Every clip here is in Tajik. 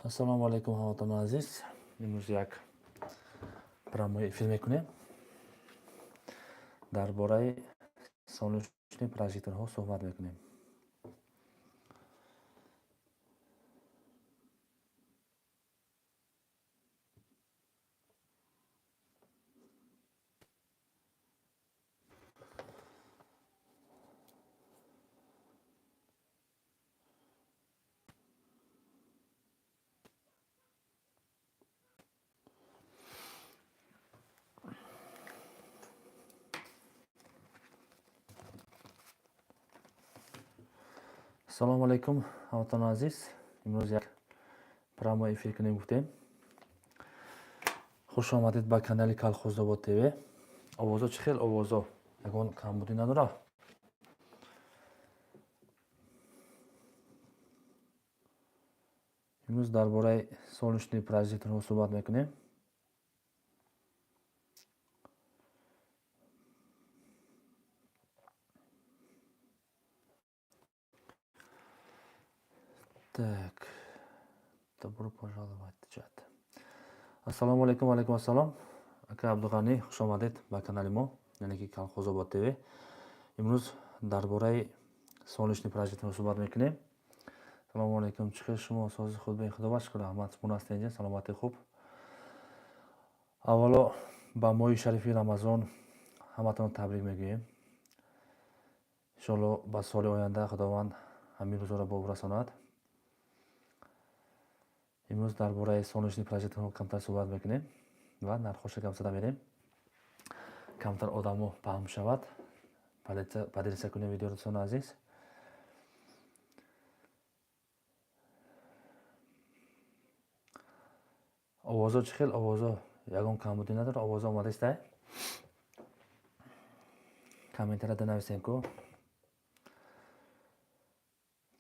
Assalomu alaykum hammaton aziz. Imroz як прямой эфир мекунем. Дар бораи солнечный прожекторҳо суҳбат мекунем. Assalomu alaykum hammaton aziz. Imroz як прямой эфир кунем гуфтем. Хуш омадед ба канали Колхозобод ТВ. Овозо чӣ хел овозо? Ягон камбудӣ надора? Имрӯз дар бораи солнечный прожекторҳо суҳбат мекунем. Так. Добро пожаловать, чат. Ассалому алайкум, алайкум ассалом. Ака Абдуғани, хуш омадед ба канали мо, яъне ки Колхозобод ТВ. Имрӯз дар бораи солнечный прожекторҳо суҳбат мекунем. Салому алейкум, чӣ хел шумо? Сози худ бе Худо бахш кунад. Ҳамат шумо ҳастед инҷа? Саломати хуб. Аввало ба моҳи шарифи Рамазон ҳаматон табрик мегӯем. Иншоалло ба соли оянда Худованд ҳамин рӯзҳоро ба ӯ расонад. Имрӯз дар бораи солнечный прожекторҳо камтар суҳбат мекунем ва нархҳоро кам зада мерем. Камтар одамо паҳм шавад. Поделиться кунем видеоро дӯстони азиз. Овозо чӣ хел овозо? Ягон камбудӣ надора? Овозо омадааст? Комментарияда нависем ку.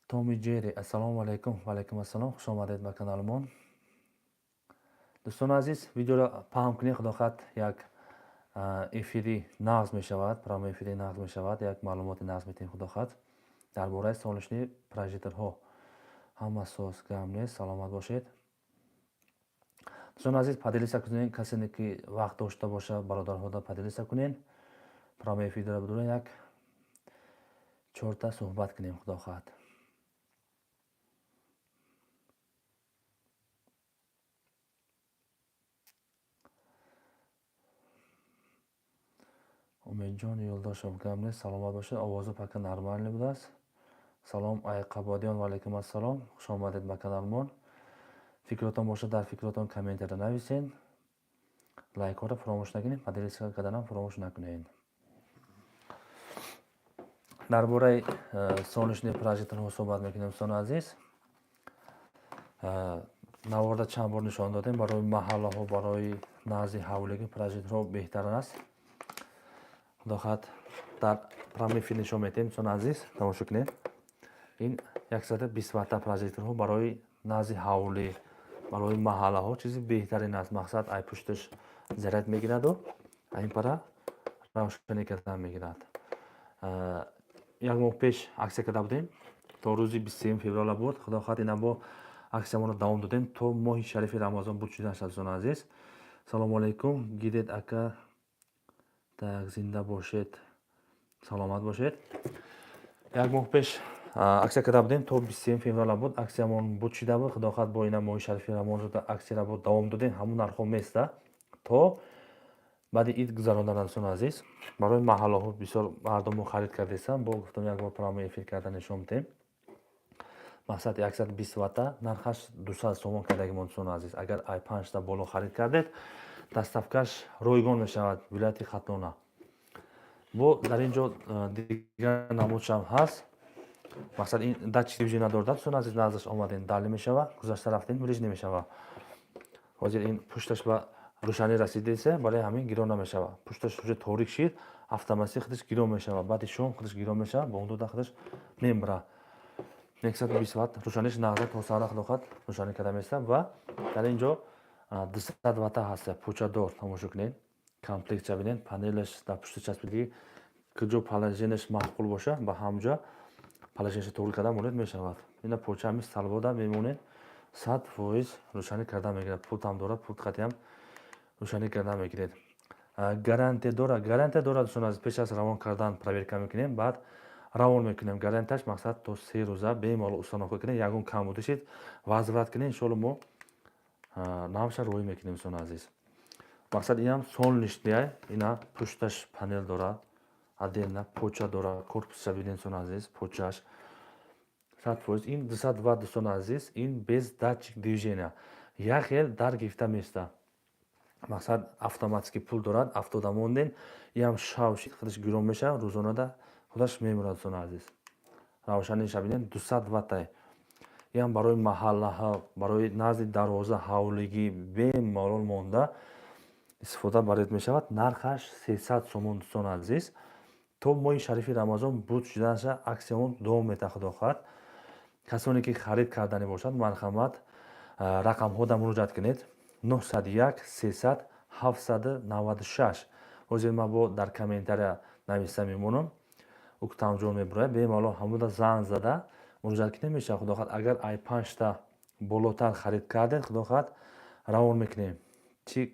Томи Джерри, ассалому алайкум. Ва алайкум ассалом. Хуш омадед ба каналимон. дӯстони азиз, видеоро паҳм кунед. Худохат як эфири нағз мешавад, прямо эфири нағз мешавад, як маълумоти нағз метем худохат дар бораи солнечный прожекторҳо. Ҳама соз гам нест, саломат бошед. дӯстони азиз, поделиться кунед, касе ки вақт дошта боша бародарҳода поделиться кунед. Прямо эфирро будура як 4 суҳбат кунем худохат. Умедҷон Юлдошев гам нест, саломат бошед. Овозо пака нормалӣ будааст. Салом Айқабодиён, ва алайкум ассалом. Хуш омадед ба каналмон. Фикротон боша, дар фикротон комментария нависен. Лайкҳоро фаромӯш накунед, поделиться карданам фаромӯш накунед. Дар бораи солнечный прожекторҳо суҳбат мекунем дӯстони азиз. Наварда чанд бор нишон додем, барои маҳаллаҳо, барои назди ҳавлиги прожекторҳо беҳтар аст. Худохат дар прямо эфир нишон метем дӯстони азиз, тамошо кунед. Ин 120 ватта прожекторҳо барои назди ҳавлӣ, барои маҳаллаҳо чизи беҳтарин аст. Мақсад ай пушташ заряд мегираду, ин пара равшанӣ кардан мегирад. Як моҳ пеш аксия карда будем, то рӯзи 23 феврала буд. Худохат ина бо аксиямонро давом додем то моҳи шарифи Рамазон буд шуда шад. дӯстони азиз, салому алайкум. Гидед ака, так зинда бошед, саломат бошед. Як моҳ пеш аксия карда будем, то 23 феврала буд. Аксиямон буд шуда буд. Худохат бо ина моҳи шарифи Рамазон аксияро бо давом додем. Ҳамун нархҳо места то баъди ид гузарондан дӯстони азиз. Барои маҳаллаҳо бисёр мардумо харид кардесам, бо гуфтам як бор прямо эфир карда нишон метем. Мақсад 120 ватта нархаш 200 сомон кардагимон дӯстони азиз. Агар ай 5 та боло харид кардед, доставкаш ройгон мешавад вилояти Хатлона. Бо дар ин ҷо дигар намудшам ҳаст. Мақсад ин дач телевизия надорда дӯстони азиз, наздаш омадем дали мешава, гузашта рафтем риж намешава. ҳозир ин пушташ ба рӯшанӣ расидеса, барои ҳамин гирон намешава. Пушташ уже торик шид, автоматик худаш гирон мешава. Баъди шом худаш гирон мешава, бо он дода худаш мембара. 120 ватт рӯшаниш нағза то сара худохат рӯшанӣ карда места ва дар ин ҷо 200 ватта ҳаст, почадор. Тамошо кунед. Комплектша бинед, панелаш дар пушти часпидагӣ куҷо положенияш маъқул боша, ба ҳамҷа положенияш тоғил карда монед мешавад. Ина поча ҳамин салбода мемонед. 100% рӯшанӣ карда мегирад. Пултам дорад, пулт қатиам рӯшанӣ карда мегиред. Гарантия дорад дӯстон азиз. Пеш аз равон кардан проверка мекунем, баъд равон мекунем. Гарантияш мақсад то 3 рӯза бемалол установка кунем. Ягон кам будишид возврат кунем, иншоалло мо навша рӯӣ мекунем дӯстон азиз. Мақсад инам солнечный, ина пушташ панел дорад, отдельно поча дорад, корпусша бинед дӯстон азиз, почаш 100%. Ин 200 ватт дӯстон азиз, ин без датчик движения. Як хел дар гирифта места. Мақсад автоматики пул дорад, автода монден, ям шавшид худаш гиром меша, рӯзонада худаш мемурад дӯстон азиз. Равшаниша бинед 200 ваттай. ям барои маҳаллаҳо, барои назди дароза, ҳавлигӣ бемалол монда истифода баред мешавад. Нархаш 300 сомон дӯстон азиз. То моҳи шарифи Рамазон буд шуданаша аксиямон давом метавад худо хоҳад. Касоне ки харид кардани бошад, марҳамат рақамҳода муроҷиат кунед. 901 300 796. ҳозир ма бо дар комментария нависта мемонам. уктамҷон мебурояд, бемалол ҳамуда занг зада муроҷиат кунед мешавад. худо хоҳад агар ай 5та болотар харид кардед, худо хоҳад равон мекунем. Чӣ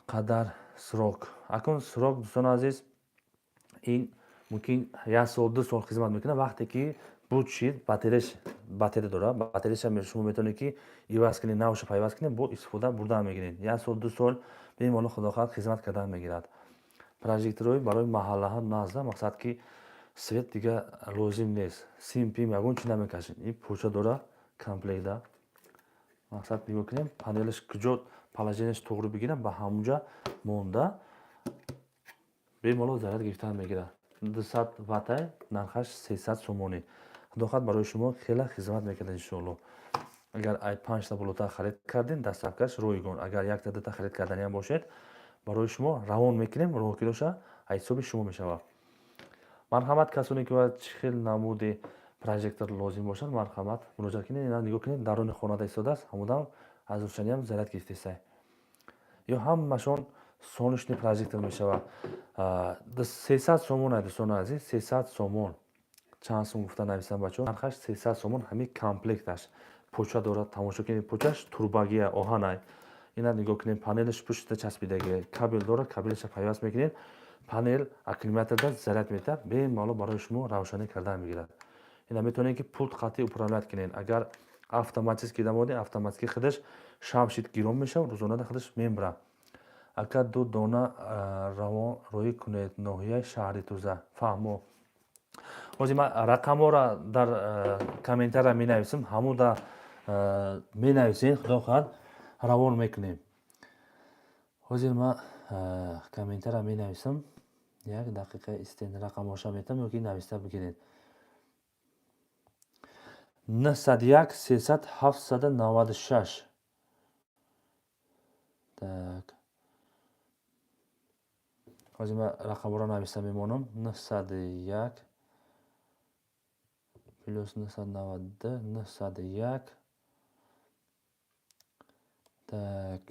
қадар срок? Акун срок дӯстон азиз, ин мумкин 1 сол 2 сол хизмат мекунад. вақте ки буд шид, баттерия дорад, баттерияша шумо метавонед ки иваз кунед, навша пайваст кунед, бо истифода бурда мегиред. 1 сол 2 сол бемалол худо хоҳад хизмат карда мегирад. Прожекторҳои барои маҳаллаҳо назда, мақсад ки свет дига лозим нест. Сим пим ягон чӣ намекашед. Ин поча дорад комплектда. мақсад нигоҳ кунем панелаш куҷо положенияш тоғри бигирад, ба ҳамунҷа монда бемалол заряд гирифта мегирад. 200 ваттай, нархаш 300 сомонӣ. худо хоҳад барои шумо хела хизмат мекунад иншоалло. агар ай 5та болотар харид кардин, дастафкаш ройгон. агар 1-та 2та харид карданиам бошед, барои шумо равон мекунем, роҳкироша ҳисоби шумо мешавад. марҳамат, касоне ки чӣ хел намуди прожектор лозим бошад, марҳамат муроҷиат кунед. ина нигоҳ кунед, даруни хонада истодааст, ҳамудам аз рӯшаниям заряд гирифтесай. ё ҳамашон солнечный прожектор мешавад. 300 сомон ай дӯстон азиз, 300 сомон. чанд сум гуфта нависам бачаҳо? нархаш 300 сомон, ҳамин комплекташ. поча дорад, тамошо кунед, почаш турбагия оҳанай. ина нигоҳ кунед, панелаш пушта часпидагӣ, кабел дорад, кабелаша пайваст мекунед. панел аккумуляторда заряд метавад, бемалол барои шумо равшанӣ карда мегирад. ина метавонед ки пулт қатъи управлят кунед. агар автоматически дамодед, автоматики худаш шавшид гиром мешавад, рӯзонада худаш мембарад. ака 2 дона равон рӯӣ кунед, ноҳияи шаҳри Тӯза. фаҳмо. ҳозир ман рақамҳоро дар комментария менависам, ҳамуда менависед, худо хоҳад равон мекунем. ҳозир ман комментария менависам. 1 дақиқа истен рақамҳоша метам, ёки нависта бигиред. 901 300 796. так. ҳозир ман рақамҳоро нависта мемонам. 901 плюс 992 901 так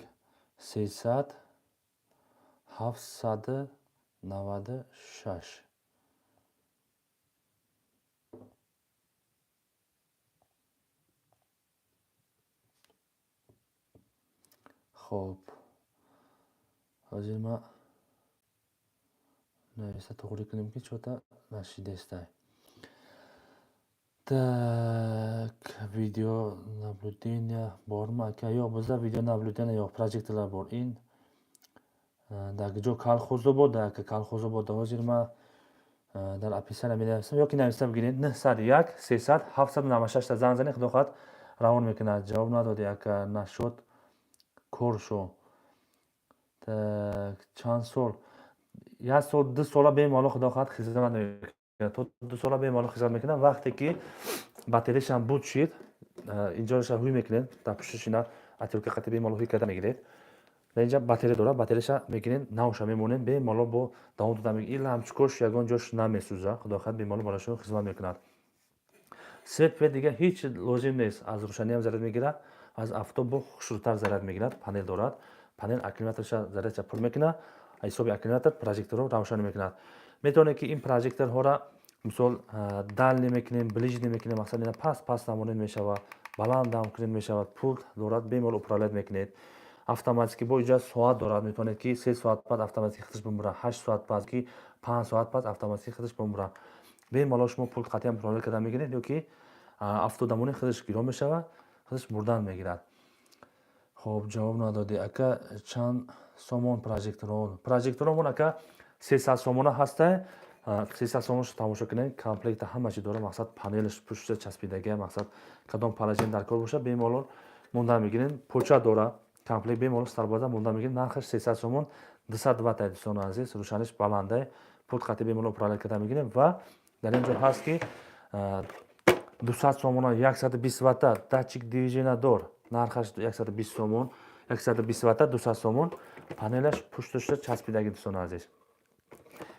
300 796. خب ҳозир ма нависта тоғри кунем ки чота нашидестай. Так, видео наблюдения борма ака ё буза видео наблюдения ё прожекторлар бор. ин дар ҷо Калхозобод, ака Калхозобод. ҳозир ма дар описания менависам, ёки нависта бигиред. 901 300 796 та занг занед, худо хоҳад равон мекунад. ҷавоб надодӣ ака, нашуд коршо. так чанд сол? 1 сол 2 сола бемалол худо хоҳад хизмат мекунад. то 2 сола бемалол хизмат мекунад. вақте ки баттерияшам буд шид, инҷоша ҳуй мекунед, дар пушташ ина отёрка қатъи бемалол ҳуй карда мегиред. дар инҷа баттерия дорад, баттерияша мегиред, навша мемонед, бемалол бо давом дода мегиред. ин лампочкош ягон ҷош намесӯзад, худо хоҳад бемалол барои шумо хизмат мекунад. свет дига ҳеҷ лозим нест. аз рӯшаниям заряд мегирад, аз авто бо хушрӯтар заряд мегирад. панел дорад, панел аккумуляторша зарядша пур мекунад, ҳисоби аккумулятор прожекторро равшан мекунад. метавонед ки ин прожекторҳоро мисол дальний мекунем, ближний мекунем, мақсад ина паст намонед мешавад, баландам кунед мешавад, пулт дорад, бемор управлят мекунед. Автоматики бо иҷа соат дорад, метавонед ки 3 соат пас автоматики худаш бимура, 8 соат пас ки 5 соат пас автоматики худаш бимура. бемалол шумо пулт қатъиян управлят карда мегиред, ёки автодамони худаш гиро мешавад, худаш бурдан мегирад. хоб ҷавоб надодӣ ака. Чанд сомон прожекторон? Прожекторон ака 300 сомона ҳаста. 300 сомонаш тамошо кунед, комплекта ҳамаи дора, мақсад панелаш пушта часпидагия, мақсад кадом палажин дар кор боша, бемалол монда мегиред. поча дора, комплект бемалол старбоза монда мегиред. нархаш 300 сомон, 200 ватт дӯстони азиз, рӯшаниш баланда, пулт қатъи бемалол управлят карда мегиред. ва дар ин ҷо ҳаст ки 200 сомона 120 ватта датчик движения дор, нархаш 120 сомон, 120 ватта 200 сомон, панелаш пушташда часпидаги дӯстони азиз.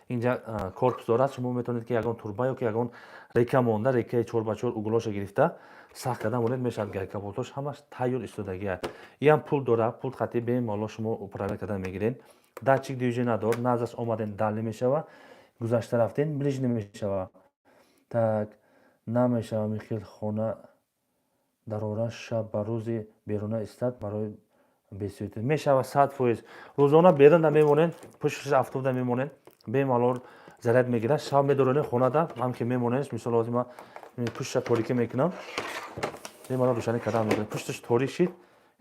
инҷа корпус дорад, шумо метавонед ки ягон турба ёки ягон река монда, рекаи 4х4 углоша гирифта сахт карда монед мешавад, гайка болтош ҳамаш тайёр истодагия. иам пулт дорад, пулт қатъи бемалол шумо управлят карда мегиред. датчик движения дор, наздаш омаден далӣ мешава, гузашта рафтен ближни мешава. так намешава михел хона дарора шаб ба рӯзи беруна истад барои бесоят мешава 100%. рӯзона берунда мемонед, пушташ автода мемонед, бемалол заряд мегирад, шаб медоронед хонада, ҳам ки мемонедш, мисол лозима пушташа торикӣ мекунам, бемалол рӯшанӣ карда мегирад. пушташ торик шид,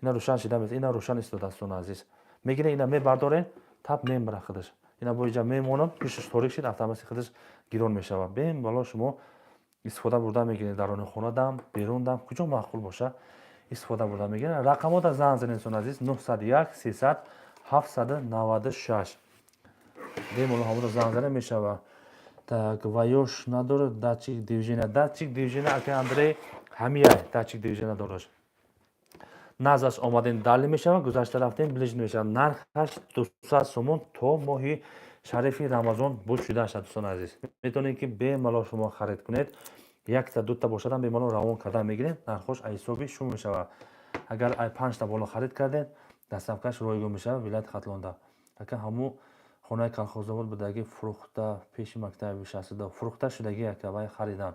ина рӯшан шида мед, ина рӯшан истода дӯстони азиз. мегиред, ина мебардоред, тап мембара худаш. ина бо иҷа мемонад, пушташ торик шид, автоматик худаш гирон мешава. бемалол шумо истифода бурда мегиред, дарони хонадам, берундам, куҷо маъқул боша истифода бурда мегиред. рақамота занг занед дӯстони азиз, 901 300 796. бемалол ҳамонро занг занед мешава. так ва ёш надора датчик движения. датчик движения ака Андрей ҳамияй датчик движения дораш. наздаш омаден далӣ мешава, гузашта рафтем ближни мешава. нархаш 200 сомон то моҳи шарифи рамазон буд шуда шад дӯстони азиз. метавонед ки бемалол шумо харид кунед, якта дута бошадам бемалол равон карда мегиред, нархош ай ҳисоби шум мешава. агар ай 5та боло харид кардед, дастафкаш ройгон мешава вилояти хатлонда. ака ҳамун хонаи колхозобод будаги фурӯхта пеши мактаби бишастуда фурӯхта шудаги ака вай харидан.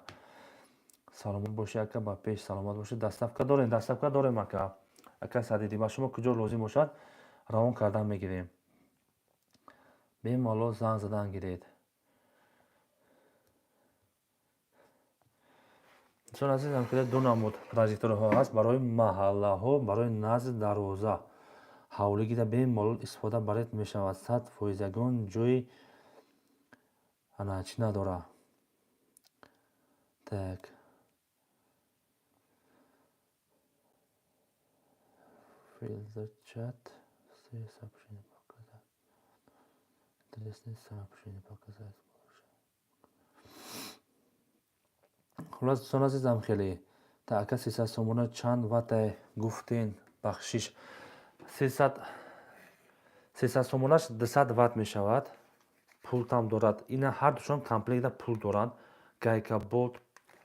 саломат бошед ака, ба пеш саломат бошед. дастафка дорем, дастафка дорем ака. ака садиди ба шумо куҷо лозим бошад равон карда мегирем. бемалол занг задан гиред. чун азизам ки ду намуд прожекторҳо ҳаст барои маҳаллаҳо, барои назди дароза ҳавлигида бемалол истифода баред мешавад. 100% ягон ҷои чӣ надора. так фильтр чат сообщение показать. интересное сообщение показать. хулос дӯстон азизам хеле так ака 300 сомона чанд ватта гуфтен бахшиш. 300 сомонаш 200 ватт мешавад. пултам дорад. ина ҳар душон комплекта пул доранд. гайка болт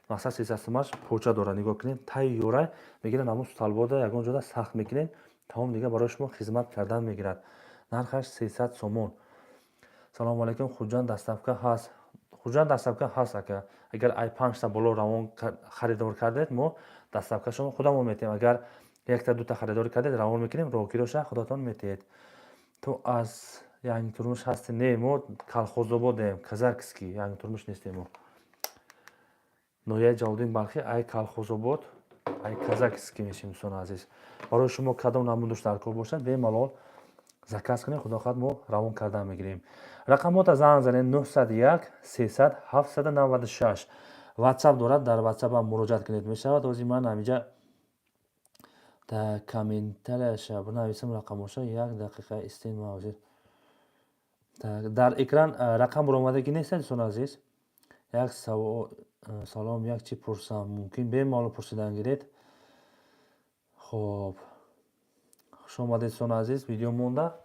мақсад 300 сомонаш поча дорад. нигоҳ кунед тайёра мегирад, ҳамун сталбода ягон ҷода сахт мекунед, тамом дига барои шумо хизмат кардан мегирад. нархаш 300 сомон. салому алайкум, хуҷанд дастафка ҳаст. хуҷанд дастафка ҳаст ака. агар ай 5та боло равон харидор кардед, мо дастафкашон худамон метем. агар якта дута харидор кардед, равон мекунем, рокироша худатон метед. то аз янги турмуш ҳастем? не, мо колхозободем, казакский, янги турмуш нестем мо. нояи ҷалолиддин балхи, ай колхозобод, ай казакский мешавем дӯстони азиз. барои шумо кадом намудаш дар кор бошад, бемалол заказ кунед, худохоҳад мо равон карда мегирем. рақамота занг занед 901 300 796. ватсап дорад, дар ватсапам муроҷиат кунед мешавад. ҳозир ман ҳаминҷа комментарияша бинависам, рақамоша 1 дақиқа истен ма ҳозир. дар экран рақам баромадаги нест дӯстони азиз. як салом, як чӣ пурсам мумкин бемалол пурсидан гиред. хоб хуш омадед дӯстони азиз. видео монда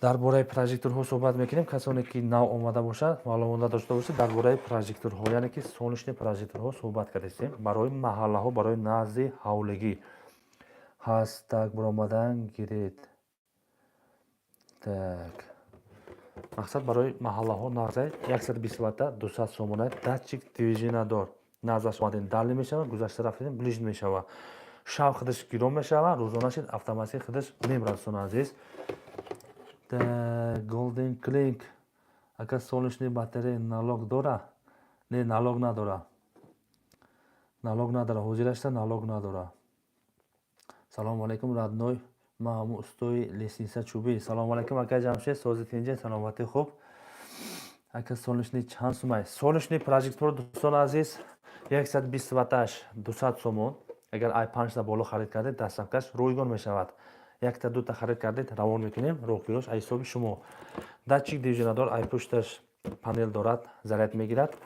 дар бораи прожекторҳо суҳбат мекунем. касоне ки нав омада бошад, маълумот дошта бошед, дар бораи прожекторҳо, яъне ки солнечни прожекторҳо суҳбат кардем. барои маҳаллаҳо, барои назди ҳавлигӣ ҳаст. так баромадан гиред. так мақсад барои маҳаллаҳо нағзай 120 ватта 200 сомона датчик движения дор. назаш омаден дали мешава, гузашта рафтем ближн мешава. Шав хидиш гиром мешава, рӯзонашид автоматик хидиш мемрад дӯстони азиз. Golden Clink ака солнечный батарея налог дора? Не, налог надора. Налог надора, ҳозирашта налог надора. Салому алейкум родной, ма ҳамун устои лестница чӯбӣ. Салому алейкум ака Ҷамшед, сози тинҷа, саломатӣ хуб. Ака солнечный чанд сумай? Солнечный прожектор дӯстони азиз 120 ватташ 200 сомон. Агар ай 5 та боло харид кардед, дастафкаш ройгон мешавад. Якта дута харид кардед, равон мекунем, роҳгирош ай ҳисоби шумо. Датчик дивизионадор ай пушташ панел дорад, заряд мегирад.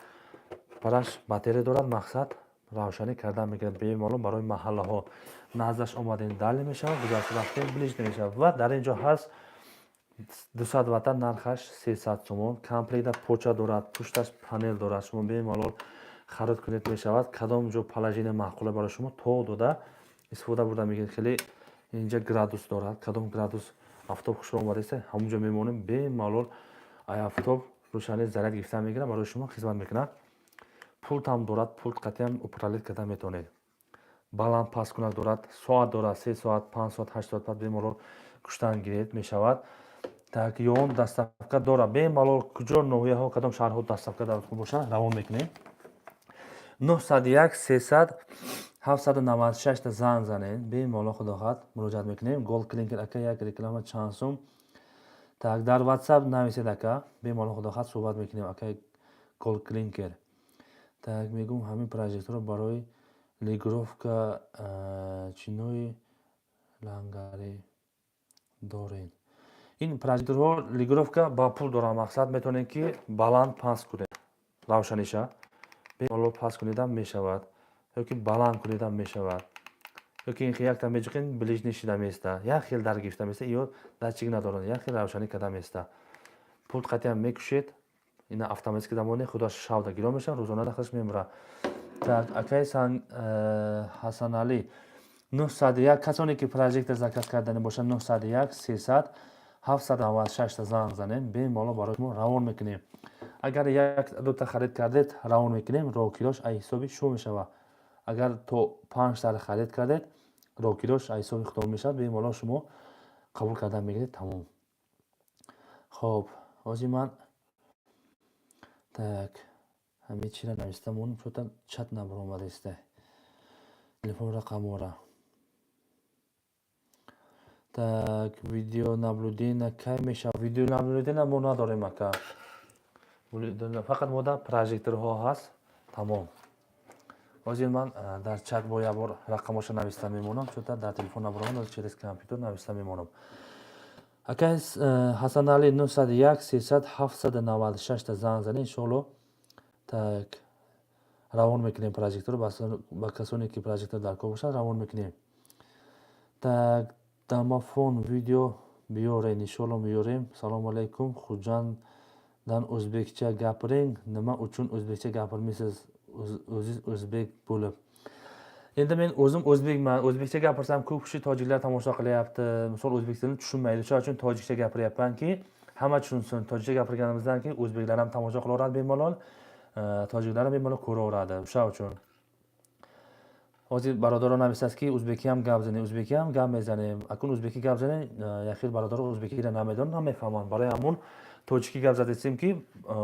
Бараш батарея дорад, мақсад равшанӣ кардан мегирад бемалум барои маҳаллаҳо. Наздаш омаден дали мешавад, гузашта рафтем ближ мешавад. Ва дар ин ҷо ҳаст 200 ватта нархаш 300 сомон. Комплектда поча дорад, пушташ панел дорад. Шумо бемалол харид кунед мешавад. Кадом ҷо положение маъқуле барои шумо то дода истифода бурда мегиред. Хеле инҷа градус дорад. Кадом градус афтоб хушро омадеста, ҳамон ҷо мемонем бемалол ай афтоб рӯшани заряд гирифта мегирад, барои шумо хизмат мекунад. Пулт ҳам дорад, пулт қатъиян управлет карда метавонед. Баланд паст кунак дорад, соат дорад, 3 соат, 5 соат, 8 соат баъд бемалол куштан гиред мешавад. Так ён дастафка дорад, бемалол куҷо ноҳияҳо, кадом шаҳрҳо дастафка даротон бошад, равон мекунем. 901 300 796 та занг занед, бемалол худохат муроҷиат мекунем. Gold Clinker ака як реклама чанд сум. Так дар WhatsApp нависед ака, бемалол худохат суҳбат мекунем ака Gold Clinker. Так мегум ҳамин прожектор барои лигровка чинои лангари доред. Ин прожекторҳо лигровка ба пул дорад, мақсад метавонед ки баланд паст кунед. Равшаниша бемалол паст кунедам мешавад, ёки баланд кунедам мешавад. Ёки ин якта меҷуқин ближни шида места. Як хел дар гирифта места, ё датчик надорад, як хел равшанӣ карда места. Пулт қатъиян мекушед, ина автоматики дамоне худаш шавда гиро мешавад, рӯзона дахлаш мемра. Так акай Ҳасанали 901 касоне ки прожектор заказ кардани бошад 901 300 796 та занг занем, бемалол барои шумо равон мекунем. Агар як дута харид кардед, равон мекунем, роҳкирош ай ҳисоби шумо мешавад. Агар то 5 та харид кардед, роҳкирош ай ҳисоби худо мешавад, бемалол шумо қабул карда мегиред, тамом. Хоб, ҳозир ман так ҳамин чиро навистамон, чӯта чат набаромадеста. Телефон рақамора. Так, видеонаблюдение кай мешавад? Видеонаблюдение мо надорем ака. Фақат мода прожекторҳо ҳаст, тамом. ҳозир ман дар чат бо як бор рақамоша нависта мемонам, чӯта дар телефон набаромад, через компютер нависта мемонам. Ака Ҳасанали 901 300 796 та занг занед, иншоалло так равон мекунем прожектор, ба касоне ки прожектор дар кор бошад равон мекунем. Так домофон видео биёред, иншоалло меёрем. Салому алейкум, хуҷандан o'zbekcha gapiring. Nima uchun o'zbekcha gapirmaysiz? O'ziz o'zbek bo'lib. Endi men o'zim o'zbekman. O'zbekcha gapirsam ko'p kishi tojiklar tomosha qilyapti. Misol o'zbek tilini tushunmaydi. Shuning uchun tojikcha gapiryapmanki, hamma tushunsin. Tojikcha gapirganimizdan keyin o'zbeklar ham tomosha qilaveradi bemalol, tojiklar ham bemalol ko'raveradi. Shuning uchun ҳозир бародарон намисадки ӯзбекӣ ҳам гап занем, ӯзбекӣ ҳам гап мезанем. Акун ӯзбекӣ гап занем, яхел бародаро ӯзбекиро намедонанд, намефаҳманд. Барои ҳамон тоҷикӣ гап задестем ки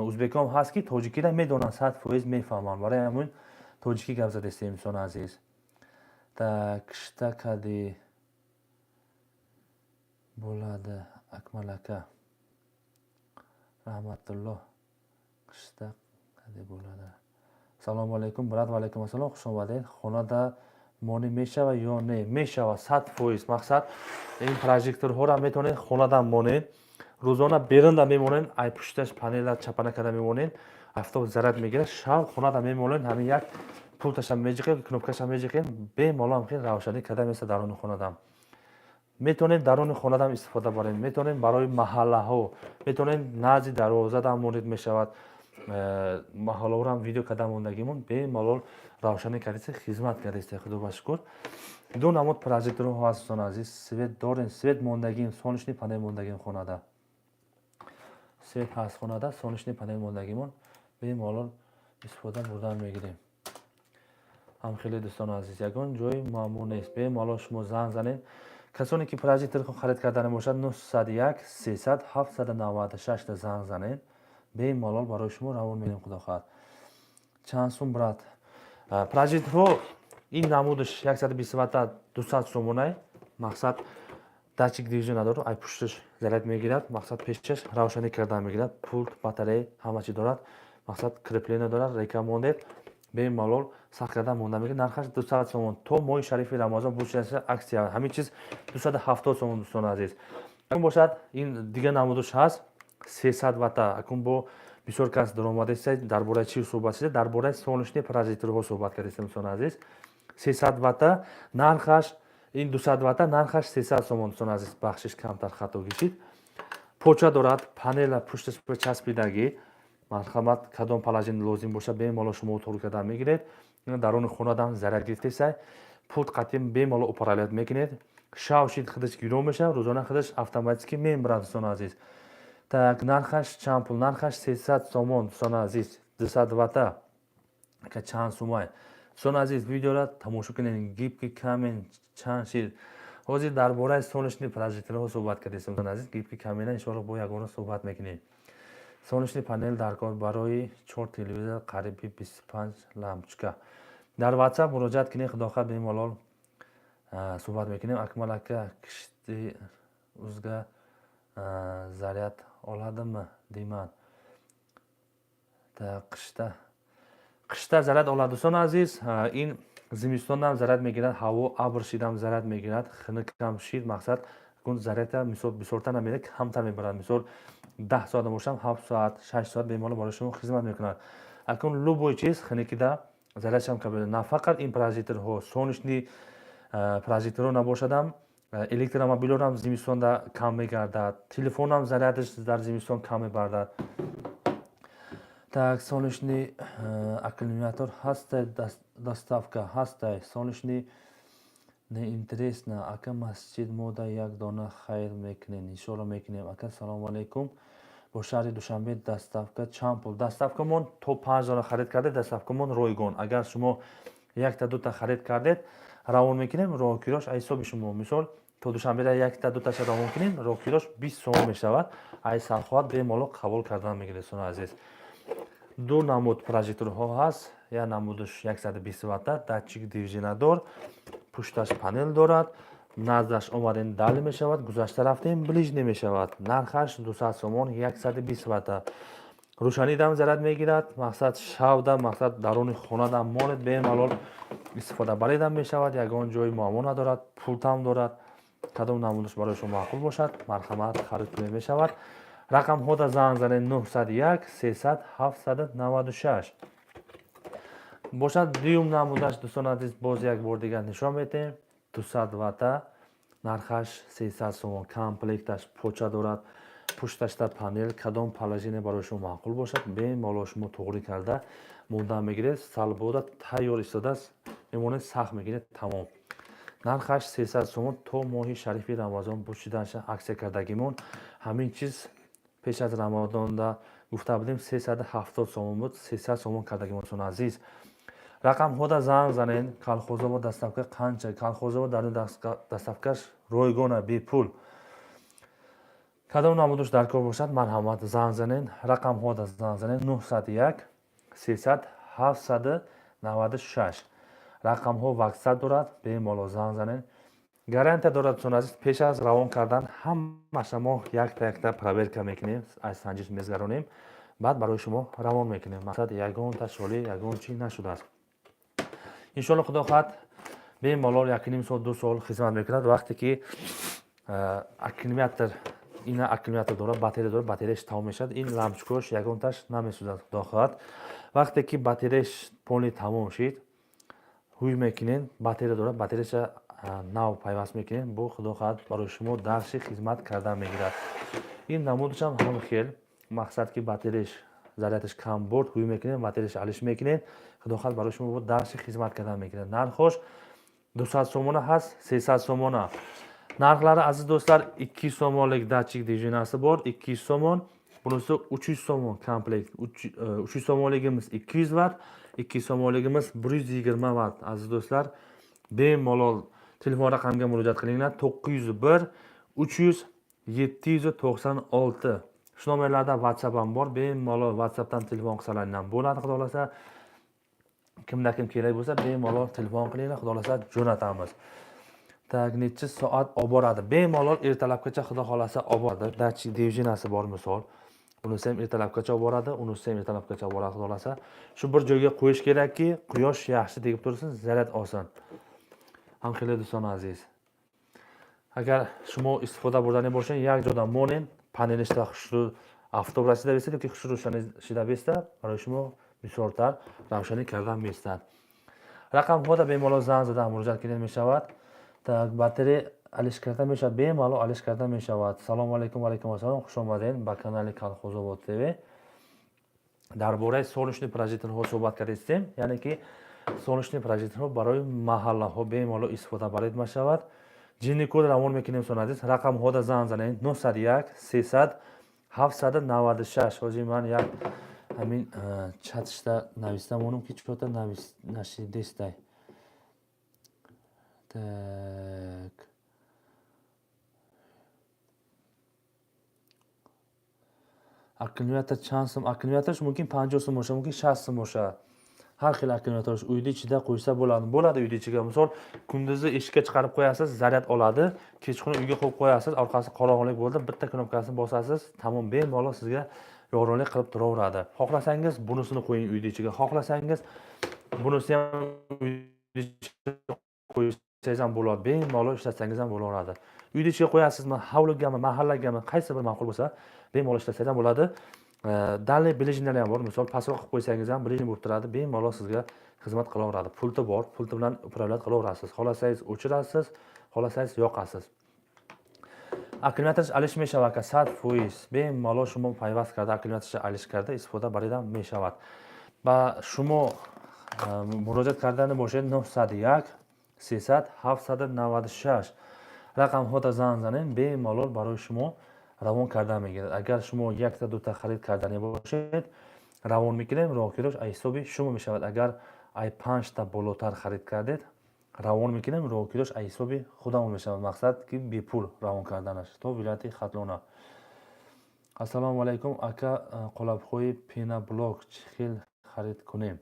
ӯзбекам ҳаст ки тоҷикиро медонанд, 100% мефаҳманд. Барои ҳамон тоҷикӣ гап задестем, инсони азиз. Так кишта кади bo'лади Akmal aka. Rahmatulloh. Kishda kadi bo'ladi. Assalomu alaykum, brат, va alaykum assalom, xush omaded. Xonada moni meshava yo ne? Meshava 100%. Maqsad این پروژکتورها را میتونید خانه مونید، روزانه بیرون میمونید، ای پشتش پنل چپانه کرده میمونید، افتاد زرد میگیره، شب خانه میمونید، همین یک پولتش هم میجیگید، کنوپکش هم میجیگید، به مالا هم خیلی روشنی کرده میشه درون خانه دم. میتونید درون خانه دم استفاده برید، میتونید برای محله ها، میتونید نزدیک دروازه دم مورد میشود، محله ها هم ویدیو کرده موندگیمون به مالال روشنی کردید، خدمت کردید، خدا باشکر. دو نمود پروژکتورها هستن عزیز، سویت دارن، سویت موندگیم، سونشنی پنل موندگیم خانه ده. سویت هست خانه ده، سونشنی پنل موندگیمون به مالال استفاده بردن میگیریم. ҳам хеле дӯстони азиз, ягон ҷои маъмул нест. Бемалол шумо занг занед. Касоне ки прожекторро харид карда мебошад 901 300 796 та занг занед. Бемалол барои шумо равон менем. Худо хоҳад. Чанд сум брат? Прожекторҳо ин намудаш 120 ватта 200 сомонай. Мақсад датчик движение надорад, ай пушташ заряд мегирад, мақсад пешаш равшанӣ кардан мегирад, пулт, батарея ҳама чи дорад, мақсад крепление дорад, рекомандед бемалол сахт кардан монда мегирад. Нархаш 200 сомон то моҳи шарифи Рамазон бушаша аксия, ҳамин чиз 270 сомон дӯстони азиз. Акун бошад ин дигар намудаш ҳаст 300 ватта. Акун бо бисёр кас даромадеста дар бораи чӣ суҳбат шуда, дар бораи солнечни прожекторҳо суҳбат кардем дӯстони азиз. 300 ватта нархаш ин 200 ватта нархаш 300 сомон дӯстони азиз. Бахшиш камтар хато гишид. Поча дорад, панела пушташ часпидаги. Марҳамат кадом палажин лозим боша бемалол шумо тору кардан мегиред. Дарони хонадам заряд гирифтесай. Пулт қатъим бемалол управлят мекунед. Шавшид худаш гиро меша, рӯзона худаш автоматики мебарад дӯстони азиз. Так нархаш чанд пул? Нархаш 300 сомон дӯстони азиз. 200 ватта ка чанд сумай. Дӯстони азиз видеоро тамошо кунед. Гибки камен чанд шид. Ҳозир дар бораи солнечни прожекторҳо суҳбат кардем дӯстони азиз. Гибки камена иншоалло бо ягона суҳбат мекунем. Солнечный панел даркор барои 4 телевизор қариби 25 лампочка. Дар WhatsApp муроҷиат кинед. Худохоҳ бемалол суҳбат мекунем. Акмал ака кишти ӯзга заряд оладimi диман. Так қишта заряд олад дӯстони азиз. Ин зимистонам заряд мегирад, ҳаво абр шидам заряд мегирад, хинакам шид мақсад кун заряда мисол бисёртар намеда, камтар мебарад. Мисол 10 соат бошам 7 соат 6 соат бемалол барои шумо хизмат мекунад. Акун любой чиз хиникида зарядшам кабеда. На фақат ин прожекторҳо, солнечни прожекторҳо набошадам, электромобилорам зимистонда кам мегардад, телефонам зарядаш дар зимистон кам мебардад. Так, солнечный аккумулятор ҳастай, доставка ҳастай. Солнечный неинтересно. Ака масҷид мода як дона хайр мекунем. Иншоалло мекунем. Ака салому алейкум. Бо шаҳри Душанбе доставка чанд пул? Доставкамон то 5 дона харид кардед, доставкамон ройгон. Агар шумо якта дута харид кардед, равон мекунем. Роҳкирош ай ҳисоби шумо. Мисол то Душанбе якта дуташа равон кунем, роҳкирош 20 сом мешавад. Ай сархоҳат бемалол қабул кардан мегиред дӯстони азиз. Ду намуд прожекторҳо ҳаст. Як намудаш 120 ватта, датчик движениядор, пушташ панел дорад, наздаш омадем дали мешавад, гузашта рафтем ближне мешавад. Нархаш 200 сомон 120 ватта. Рӯшанидам заряд мегирад, мақсад шавда, мақсад дарони хонадам монед бемалол истифода баредам мешавад. Ягон ҷои муаммо надорад, пултам дорад. Кадом намудаш барои шумо маъқул бошад, марҳамат харид кунед мешавад. Рақамҳода занг занед 901 300 796 бошад. Дуюм намудаш дӯстони азиз боз як бор дигар нишон медиҳем. 200 ватта нархаш 300 сомон. Комплекташ поча дорад, пушташда панел. Кадом палажине барои шумо маъқул бошад бемалол шумо тоғрӣ карда монда мегиред. Салбода тайёр истодааст, мемонед сахт мегиред тамом. Нархаш 300 сомон то моҳи шарифи Рамазон бушидаша аксия кардагимон. Ҳамин чиз пеш аз Рамазонда гуфта будем 370 сомон буд, 300 сомон кардагимон дӯстони азиз. Рақамҳода занг занед. Колхозово доставка қанча? Колхозово дар доставкаш ройгона бепул. Кадом намудаш даркор бошад марҳамат занг занед. Рақамҳода занг занед 901 300 796. Рақамҳо вақсат дорад, бемалол занг занед. Гарантия дорад дӯстони азиз. Пеш аз равон кардан ҳамаша мо якта проверка мекунем, аз санҷиш мезгаронем, баъд барои шумо равон мекунем. Мақсад ягонта шоли ягон чӣ нашудааст. иншоалло худо хоҳад бемалол 1.5 сол 2 сол хизмат мекунад. Вақте ки аккумулятор ина аккумулятор дорад, батарея дорад, батареяш тамом мешавад, ин лампочкааш ягонташ намесӯзад. Худо хоҳад вақте ки батареяш полни тамом шид, ҳуй мекунед, батарея дорад, батареяша нав пайваст мекунед, бо худо хоҳад барои шумо дарши хизмат кардан мегирад. Ин намудашам ҳамхел, мақсад ки батареяш зарядаш кам бурд, ҳуй мекунед, батареяш алиш мекунед, худо хоҳад барои шумо дарши хизмат кардан мегирад. Нархош 200 сомона ҳаст, 300 сомона. Нархлари азиз дӯстар 2 сомонлик датчик движенияси бор, 2 сомон, Bunisi 300 so'm komplekt. 300 so'mligimiz 200 watt, 200 so'mligimiz 120 watt. Aziz do'stlar, bemalol telefon raqamiga murojaat qilinglar. 901 300 796. Shu nomerlarda WhatsApp ham bor. Bemalol WhatsAppdan telefon qilsalaring ham bo'ladi. Xudo xolasa kimda kim kerak bo'lsa bemalol telefon qilinglar. Xudo xolasa jo'natamiz. Tak necha soat olib boradi. Bemalol ertalabgacha xudo xolasa olib boradi. Datchik devjinasi bor misol. Unisi ham ertalabgacha olib boradi, unisi ham ertalabgacha olib boradi xudo xolasa. Shu bir joyga qo'yish kerakki, quyosh yaxshi tegib tursin, zaryad olsin. Ham xeyli do'stlar aziz. Agar shuma istifoda bo'lgan bo'lsa, yak joydan monin panelishda xushru avtobrasida bo'lsa, yoki xushru shida bo'lsa, mana shuma misollar ravshani kardan bo'lsa. Raqam xoda bemalol zang zadan murojaat qiling mishawat. Tak batareya alishkarda mishawat, bemalol alishkarda mishawat. Assalomu alaykum va alaykum assalom. Xush omading ba kanali Kolxozobod TV. Darboray solishni proyektini suhbat kardیم. یعنی که solishni proyektini برای محله ها bemalol istifoda barید mishawat. جینی کد روان میکنیم سونادیس. رقم خود زنگ زنید 901 300 796. حاجی من یک همین چتشتا نویستم اونم که چطور نشیدیسته. Tak. Akkumulyator chand so'm, akkumulyatorsh mumkin 50 so'm bo'lsa, mumkin 60 so'm bo'lsa. Har xil akkumulyatorsh uyda ichida qo'ysa bo'ladi. Bo'ladi uyda ichiga. Misol, kunduzi eshikka chiqarib qo'yasiz, zaryad oladi. Kechqurun uyga qo'yib qo'yasiz, orqasi qorong'ulik bo'ldi, bitta knopkasini bosasiz, tamom bemalol sizga yorug'lik qilib turaveradi. Xohlasangiz bunisini qo'ying uyda ichiga, xohlasangiz bunisi ham uyda ichiga qo'ysangiz ham bo'ladi. Bemalol ishlatsangiz ham bo'laveradi. Uyda ichiga qo'yasizmi, hovligami, mahallagami, qaysi bir ma'qul bo'lsa, bemalol ishlatsangiz ham bo'ladi. Dalli bilejinlar ham bor. Misol, pastroq qilib qo'ysangiz ham bilejin bo'lib turadi. Bemalol sizga xizmat qilaveradi. Pulti bor, pulti bilan upravlat qilaverasiz. Xohlasangiz o'chirasiz, xohlasangiz yoqasiz. Akkumulyator alish meshawat 100%. Bemalol shuma payvast karda akkumulyator alish karda istifoda baridan meshawat. Va shuma murojaat kardani bo'lsa 901 300 796. Raqam xoda zang zanin bemalol برای شما روان کردن میگیرد. اگر شما یک تا دو تا خرید کردنی باشید روان میکنیم راهگیرش حسابی شما میشود. اگر ای 5 تا بالاتر خرید کردید روان میکنیم راهگیرش حسابی خودمون میشود. مقصد که بی پول روان کردنش تو ولایت ختلونه. السلام علیکم اکا قلابخوی پینا بلوک چخیل خرید کنیم.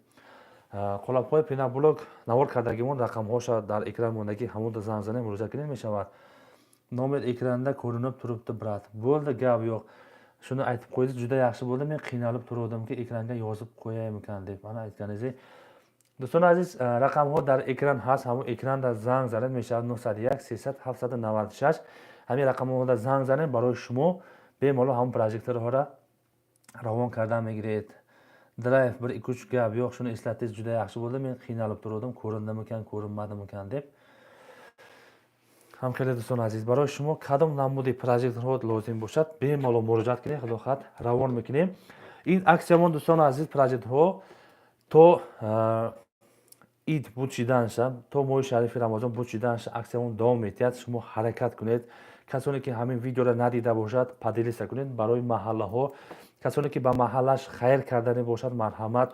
قلابخوی پینا بلوک نوار کردگیمون رقم هاشا در اکران موندگی همون زنگ زنیم مراجعه کنیم میشود. Nomer ekranda ko'rinib turibdi brat. Bo'ldi, gap yo'q. Shuni aytib qo'ydi, juda yaxshi bo'ldi. Men qiynalib turuvdimki, ekranga yozib qo'yaymikan deb. Mana aytganingiz. Do'stlar aziz, raqamlar dar ekran has, hamon ekranda zang zanin mishad 901 300 796. Hamین raqamlarda zang zanin برای شما bemalol ham projektorlar ravon kardan میگیرید. Drive 1 2 3 gap yo'q. Shuni eslatdingiz, juda yaxshi bo'ldi. Men qiynalib turuvdim, ko'rindimikan, ko'rinmadimikan deb. هم خیلی دوستان عزیز برای شما کدام نمودی پروژه ها لازم باشد bemalol مراجعه کنید خدا خاطر روان میکنیم. این اکسیون دوستان عزیز پروژه ها تو اید بود چیدنش تو ماه شریف رمضان بود چیدنش اکسیون دوام میتید. شما حرکت کنید. کسانی که همین ویدیو را ندیده باشد پادلیست کنید برای محله ها. کسانی که به محلش خیر کردنی باشد مرحمت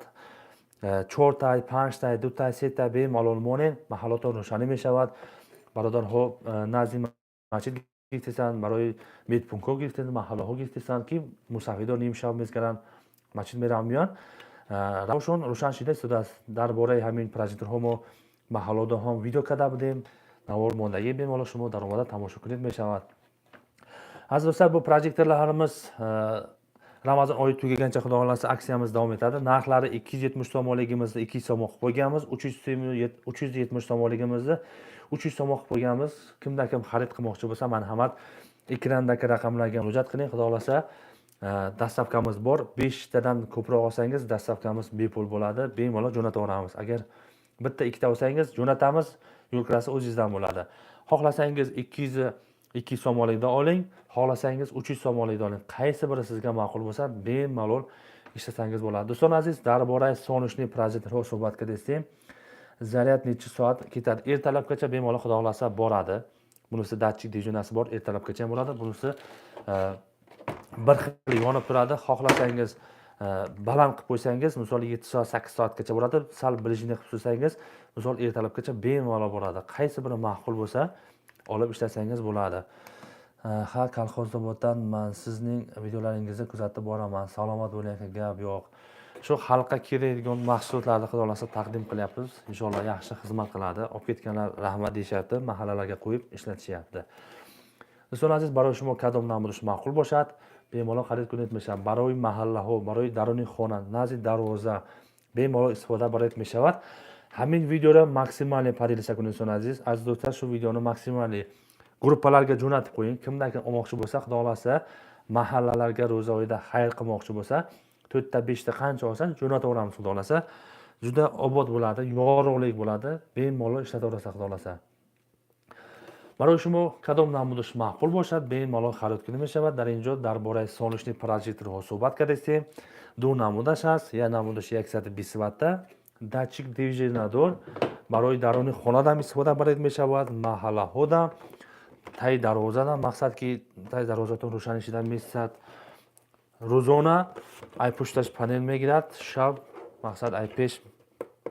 4 تا 5 تا 2 تا 3 تا bemalol مونین محلات روشنی میشود. برادرها نزد مسجد گرفتند، برای میتپونکو گرفتند، محله ها گرفتند که مسافران نیم شب میزگرن مسجد میرن میان. روشون روشن شده است. درباره همین پروژه‌ها ما محلات هم ویدیو کرده بودیم. نوار ماندگی bemalol شما در اومده تماشا کنید میشود. از دوستان با پروژه‌larimiz Ramazon oyi tugagancha xudo xolasa aksiyamiz davom etadi. Narxlari 270 so'mligimizni 200 so'm qilib qo'yganmiz. 370 so'mligimizni 300 so'm qilib qo'yganmiz. Kimda kim xarid qilmoqchi bo'lsa, marhamat ekrandagi raqamlarga murojaat qiling. Xudo xolasa dastavkamiz bor. 5 tadan ko'proq olsangiz dastavkamiz bepul bo'ladi. Bemalol jo'nataveramiz. Agar bitta ikkita olsangiz jo'natamiz. Yo'lkirasi o'zingizdan bo'ladi. Xohlasangiz 200 so'mlikda oling, xohlasangiz 300 so'mlikda oling. Qaysi biri sizga ma'qul bo'lsa, bemalol ishlatsangiz bo'ladi. Do'stlar aziz, darboray sonishni proyektlar suhbatga desdim. Zaryad necha soat ketadi? Ertalabgacha bemalol xudo xolasa boradi. Bunisi datchik devjinasi bor, ertalabgacha ham bo'ladi. Bunisi bir xil yonib turadi. Xohlasangiz baland qilib qo'ysangiz, misol 7 soat, 8 soatgacha bo'ladi. Sal blижний qilib qo'ysangiz, misol ertalabgacha bemalol bo'ladi. Qaysi biri ma'qul bo'lsa, olib ishlasangiz bo'ladi. Ha, kolxozoboddan men sizning videolaringizni kuzatib boraman. Salomat bo'ling aka, gap yo'q. Shu xalqqa kerakadigan mahsulotlarni xudo xolasa taqdim qilyapmiz. Inshaalloh yaxshi xizmat qiladi. Olib ketganlar rahmat deyishyapti, mahallalarga qo'yib ishlatishyapti. دوستان عزیز برای شما کدام نمودش معقول باشد بیمالا خرید کنید میشه. برای محله ها، برای درون خانه، نزد دروازه بیمالا استفاده برایت میشود. همین ویدیو را ماکسیمالی پادیلش کنید دوستان عزیز. از دوستان شو ویدیو رو ماکسیمالی گروپlarga jo'natib qo'ying. Kimdan olmoqchi bo'lsa, xudo xolasa mahallalarga ro'za oyida xayr qilmoqchi bo'lsa, 4 ta 5 ta qancha olsa jo'nataveramiz xudo xolasa. Juda obod bo'ladi, yorug'lik bo'ladi. Bemalol ishlataverasiz xudo xolasa. برای شما کدام نمودش معقول باشد بیمالا خرید کنید میشود. در اینجا درباره سالشنی پروژکتورها صحبت کردیم. دو نمودش هست. یک نمودش 120 وات داتچیک دیویژنادور برای درون خانه هم استفاده برید میشود. محله ها هم تای دروازه هم مقصد که تای دروازه‌تون روشن شده میشد. روزانه ای پشتش پنل میگیرد. شب مقصد ای پیش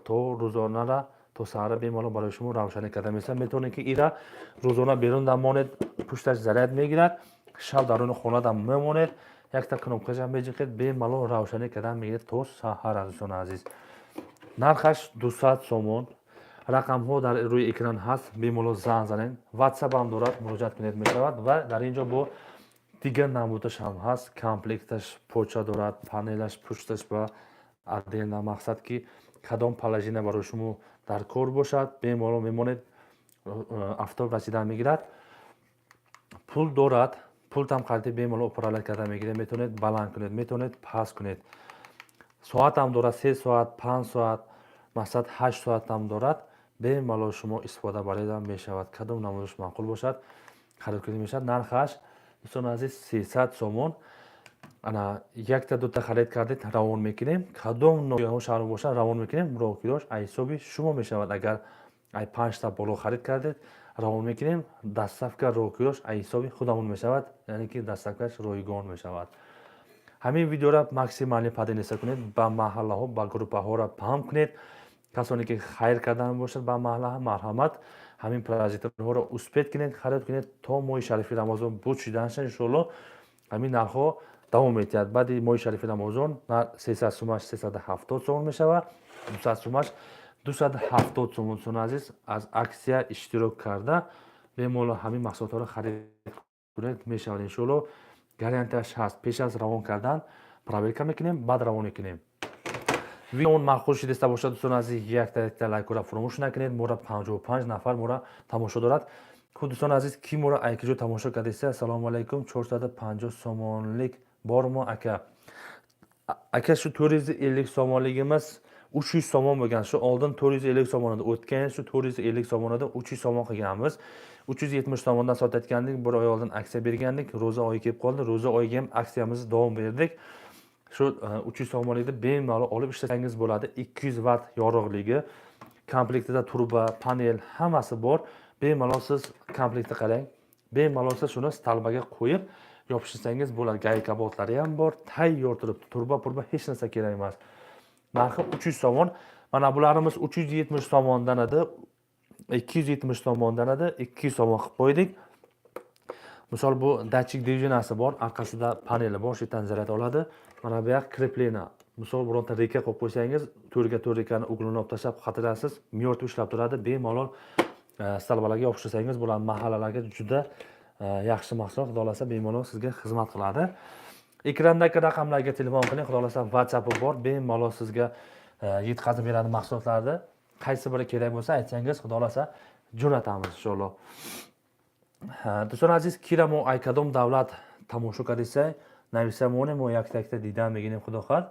تو روزانه را تو سهره بیمالا برای شما روشنی کرده میشه. میتونه که ایرا روزانه بیرون دمانید، پشتش ضرر میگیرد، شب درون خانه دم میمونید، یک تا کنومکش هم میجید بیمالا روشنی کرده میگیرد تو سهره. دوستان عزیز نرخش 200 سومون. رقم ها در روی اکران هست. بیمالا زنگ زنید. واتساپ هم دارد، مراجعه کنید میشود. و در اینجا با دیگر نمودش هم هست. کامپلکتش پوچه دارد، پنلش پشتش با ادینه مقصد که کدام پلاژینه برای شما در کار باشد بیمالا میمونید. آفتاب رسیدن میگیرد. پول دارد، پول هم خرید بیمالا اپراتور کرده میگیره. میتونید بلند کنید، میتونید پاس کنید. ساعت هم دارد، 3 ساعت، 5 ساعت، مثلا 8 ساعت هم دارد. بیمالا شما استفاده برای هم میشود. کدام نمودش معقول باشد خرید کنید میشد. نرخش دوستان عزیز 300 سومون. انا یک تا دو تا خرید کردید روان میکنیم. کدام نوع شهر باشه روان میکنیم. مراکیداش حسابی شما میشود. اگر ای 5 تا بالا خرید کردید روان میکنیم. دستافکا راکیداش حسابی خودمون میشود. یعنی که دستافکاش رایگان میشود. همین ویدیو را ماکسیمالی پادینس کنید. با محله ها، با گروپ ها را پام کنید. کسانی که خیر کردن باشد با محله ها مرحمت. همین پروژکتورها را اسپید کنید، خرید کنید تا ماه شریف رمضان بود شدن ان شاء الله. همین نرخ دوام می‌یابد. بعد ماه شریف رمضان 300 سومش 370 سوم میشود. 200 سومش 270 سوم. دوستان عزیز از اکسیا اشتراک کرده بیمالا همین محصولات را خرید کنید میشود. ان شاء الله گارانتیش هست. پیش از روان کردن پروورکا میکنیم، بعد روان میکنیم. ویدیو معقول شده باشد دوستان عزیز یک تا لایک را فراموش نکنید. ما را 55 نفر ما را تماشا دارد. خود دوستان عزیز کی ما را ایکجو تماشا کردید سلام علیکم. 450 سومونlik bormi aka? Aka shu 450 so'mligimiz 300 so'm bo'lgan. Shu oldin 450 so'm edi. O'tgan shu 450 so'm edi. 300 so'm qilganmiz. 370 so'mdan sotayotgandik. Bir oy oldin aksiya bergandik. Ro'za oyi kelib qoldi. Ro'za oyiga ham aksiyamizni davom berdik. Shu 300 so'mlikni bemalol olib ishlasangiz bo'ladi. 200 watt yorug'ligi, komplektida turba, panel hammasi bor. Bemalol siz komplektni qarang. Bemalol siz shuni stalbaga qo'yib yopishsangiz bo'ladi. Gayka botlari ham bor. Tayyor turibdi. Turba hech narsa kerak emas. Narxi 300 so'm. Mana bularimiz 370 so'mdan edi. 270 so'mdan edi. 200 so'm qilib qo'ydik. Misol bu datchik dividenasi bor. Orqasida paneli bor. Shu yerdan zaryad oladi. Mana bu yoq kreplena. Misol bironta reka qo'yib qo'ysangiz, to'rga rekani uglini olib tashlab qatirasiz, miyotib ishlab turadi. Bemalol stalbalarga yopishtirsangiz bo'ladi. Mahallalarga juda yaxshi mahsulot, xudo xolasa bemalol sizga xizmat qiladi. Ekrandagi raqamlarga telefon qiling, xudo xolasa WhatsApp bor, bemalol sizga yetkazib beradi mahsulotlarni. Qaysi biri kerak bo'lsa aytsangiz, xudo xolasa jo'natamiz inshaalloh. دوستان عزیز کی را ما کدام دولت تماشا کردید نویسمون ما یک تا دیدن میگیم خدا خواهد.